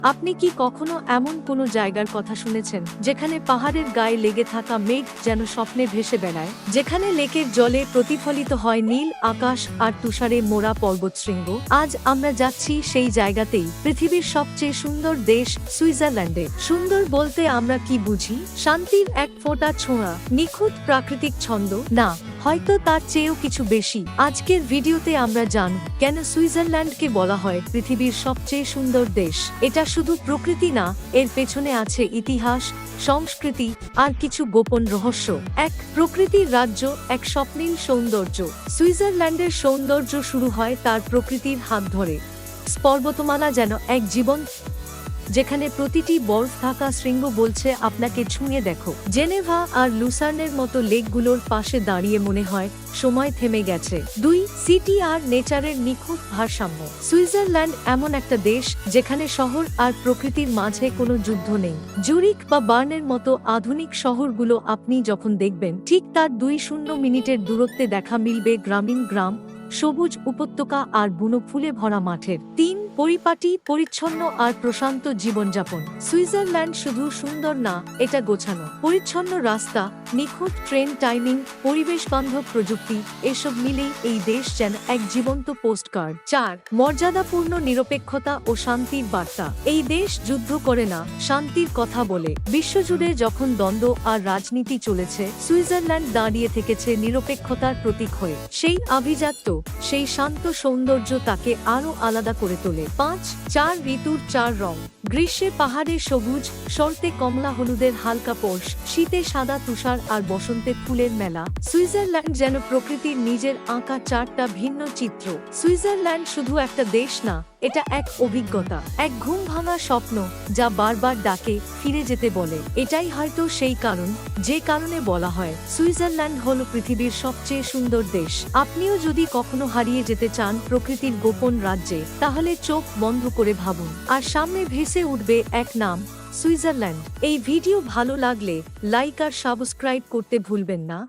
আপনি কি কখনো এমন কোনো জায়গার কথা শুনেছেন যেখানে পাহাড়ের গায়ে লেগে থাকা মেঘ যেন স্বপ্নে ভেসে বেড়ায়, যেখানে লেকের জলে প্রতিফলিত হয় নীল আকাশ আর তুষারে মোড়া পর্বতশৃঙ্গ? আজ আমরা যাচ্ছি সেই জায়গাতেই, পৃথিবীর সবচেয়ে সুন্দর দেশ সুইজারল্যান্ডে। সুন্দর বলতে আমরা কি বুঝি? শান্তির এক ফোঁটা ছোঁয়া, নিখুঁত প্রাকৃতিক ছন্দ? না, হয়তো তার চেয়েও কিছু বেশি। আজকের ভিডিওতে আমরা জানব কেন সুইজারল্যান্ডকে বলা হয় পৃথিবীর সবচেয়ে সুন্দর দেশ। এটা শুধু প্রকৃতি না, এর পেছনে আছে ইতিহাস, সংস্কৃতি আর কিছু গোপন রহস্য। এক প্রকৃতির রাজ্য, এক স্বপ্নীল সৌন্দর্য। সুইজারল্যান্ডের সৌন্দর্য শুরু হয় তার প্রকৃতির হাত ধরে। পর্বতমালা যেন এক জীবন, যেখানে প্রতিটি বরফ ঢাকা শৃঙ্গ বলছে আপনাকে ছুঁয়ে দেখো। জেনেভা আর লুসার্নের মতো লেকগুলোর পাশে দাঁড়িয়ে মনে হয় সময় থেমে গেছে। দুই সিটি আর নেচারের নিখুঁত ভারসাম্য। সুইজারল্যান্ড এমন একটা দেশ যেখানে শহর আর প্রকৃতির মাঝে কোনো যুদ্ধ নেই। জুরিক বা বার্নের মতো আধুনিক শহরগুলো আপনি যখন দেখবেন, ঠিক তার 2-0 মিনিটের দূরত্বে দেখা মিলবে গ্রামীণ গ্রাম, সবুজ উপত্যকা আর বুনো ফুলে ভরা মাঠের। তিন পরিপাটি, পরিচ্ছন্ন আর প্রশান্ত জীবনযাপন। সুইজারল্যান্ড শুধু সুন্দর না, এটা গোছানো। পরিচ্ছন্ন রাস্তা, নিখুঁত ট্রেন টাইমিং, পরিবেশ বান্ধব প্রযুক্তি, এসব মিলেই এই দেশ যেন এক জীবন্ত পোস্টকার্ড। চার মর্যাদাপূর্ণ নিরপেক্ষতা ও শান্তির বার্তা। এই দেশ যুদ্ধ করে না, শান্তির কথা বলে। বিশ্বজুড়ে যখন দ্বন্দ্ব আর রাজনীতি চলেছে, সুইজারল্যান্ড দাঁড়িয়ে থেকেছে নিরপেক্ষতার প্রতীক হয়ে। সেই আভিজাত্য, সেই শান্ত সৌন্দর্য তাকে আরো আলাদা করে তোলে। পাঁচ চার ঋতুর চার রং। গ্রীষ্মে পাহাড়ে সবুজ, শরতে কমলা হলুদের হালকা পরশ, শীতে সাদা তুষার আর বসন্তে ফুলের মেলা। সুইজারল্যান্ড যেন প্রকৃতির নিজের আঁকা চারটা ভিন্ন চিত্র। সুইজারল্যান্ড শুধু একটা দেশ না, এটা এক অভিজ্ঞতা, এক ঘুম ভাঙা স্বপ্ন যা বারবার ডাকে, ফিরে যেতে বলে। এটাই হয়তো সেই কারণ যে কারণে বলা হয় সুইজারল্যান্ড হলো পৃথিবীর সবচেয়ে সুন্দর দেশ। আপনিও যদি কখনো হারিয়ে যেতে চান প্রকৃতির গোপন রাজ্যে, তাহলে চোখ বন্ধ করে ভাবুন, আর সামনে ভেসে উঠবে এক নাম, সুইজারল্যান্ড। এই ভিডিও ভালো লাগলে লাইক আর সাবস্ক্রাইব করতে ভুলবেন না।